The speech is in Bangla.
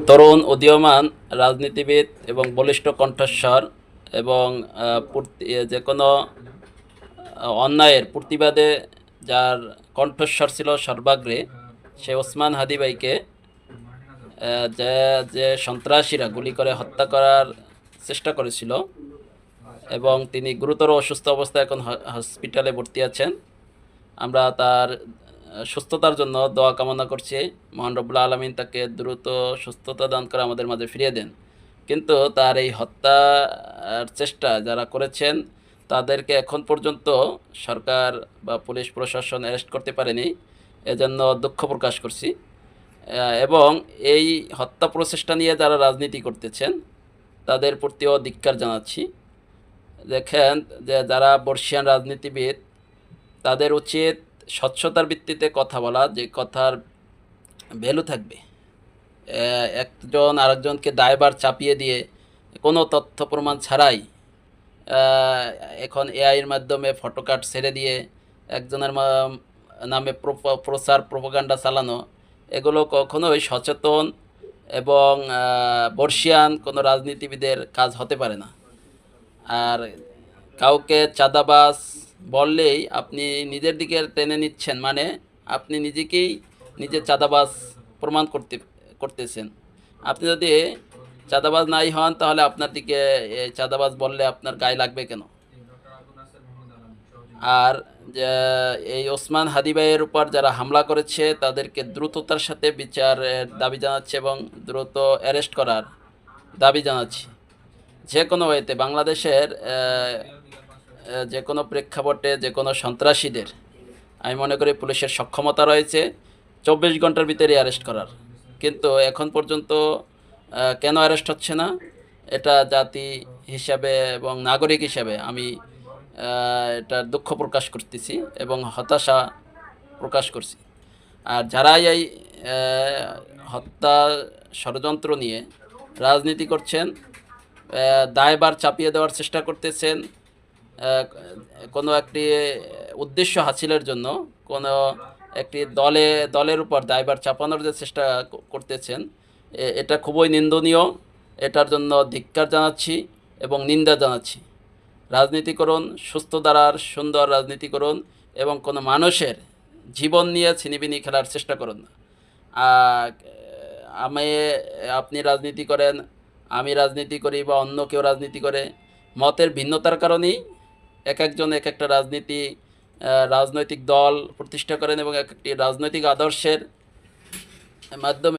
তরুণ উদীয়মান রাজনীতিবিদ এবং বলিষ্ঠ কণ্ঠস্বর এবং যে কোনো অন্যায়ের প্রতিবাদে যার কণ্ঠস্বর ছিল সর্বাগ্রে, সে ওসমান হাদি ভাইকে যে যে সন্ত্রাসীরা গুলি করে হত্যা করার চেষ্টা করেছিল এবং তিনি গুরুতর অসুস্থ অবস্থায় এখন হসপিটালে ভর্তি আছেন। আমরা তার সুস্থতার জন্য দোয়া কামনা করছি। মহান রব্বুল আলামিন তাকে দ্রুত সুস্থতা দান করে আমাদের মাঝে ফিরিয়ে দেন। কিন্তু তার এই হত্যার চেষ্টা যারা করেছেন তাদেরকে এখন পর্যন্ত সরকার বা পুলিশ প্রশাসন অ্যারেস্ট করতে পারেনি। এজন্য দুঃখ প্রকাশ করছি এবং এই হত্যা প্রচেষ্টা নিয়ে যারা রাজনীতি করতেছেন তাদের প্রতিও ধিক্কার জানাচ্ছি। দেখেন, যে যারা বর্ষিয়ান রাজনীতিবিদ, তাদের উচিত স্বচ্ছতার ভিত্তিতে কথা বলা, যে কথার ভ্যালু থাকবে। একজন আরেকজনকে দায়ভার চাপিয়ে দিয়ে কোনো তথ্য প্রমাণ ছাড়াই এখন এআইয়ের মাধ্যমে ফটোকার্ড ছেড়ে দিয়ে একজনের নামে প্রচার প্রোপাগান্ডা চালানো, এগুলো কখনোই সচেতন এবং বর্ষিয়ান কোনো রাজনীতিবিদের কাজ হতে পারে না। আর কাউকে চাঁদাবাজ বললেই আপনি নিজের দিকে টেনে নিচ্ছেন, মানে আপনি নিজেকেই নিজে চাঁদাবাজ প্রমাণ করতেছেন। আপনি যদি চাঁদাবাজ নাই হন তাহলে আপনার দিকে চাঁদাবাজ বললে আপনার গায়ে লাগবে কেন? আর এই ওসমান হাদি ভাইয়ের উপর যারা হামলা করেছে তাদেরকে দ্রুততার সাথে বিচারের দাবি জানাচ্ছে এবং দ্রুত অ্যারেস্ট করার দাবি জানাচ্ছি। যে কোনো ওয়েতে বাংলাদেশের যে কোনো প্রেক্ষাপটে যে কোনো সন্ত্রাসীদের আমি মনে করি পুলিশের সক্ষমতা রয়েছে 24 ঘন্টার ভিতরে অ্যারেস্ট করার। কিন্তু এখন পর্যন্ত কেন অ্যারেস্ট হচ্ছে না, এটা জাতি হিসাবে এবং নাগরিক হিসাবে আমি এটা দুঃখ প্রকাশ করতেছি এবং হতাশা প্রকাশ করছি। আর যারাই এই হত্যা ষড়যন্ত্র নিয়ে রাজনীতি করছেন, দায়ভার চাপিয়ে দেওয়ার চেষ্টা করতেছেন, কোনো একটি উদ্দেশ্য হাসিলের জন্য কোনো একটি দলের উপর দায়ভার চাপানোর যে চেষ্টা করতেছেন, এটা খুবই নিন্দনীয়। এটার জন্য ধিক্কার জানাচ্ছি এবং নিন্দা জানাচ্ছি। রাজনীতি করুন, সুস্থ ধারার সুন্দর রাজনীতি করুন এবং কোনো মানুষের জীবন নিয়ে ছিনিবিনি খেলার চেষ্টা করুন না। আপনি রাজনীতি করেন, আমি রাজনীতি করি বা অন্য কেউ রাজনীতি করে, মতের ভিন্নতার কারণেই এক একজন এক একটা রাজনৈতিক দল প্রতিষ্ঠা করেন এবং এক একটি রাজনৈতিক আদর্শের মাধ্যমে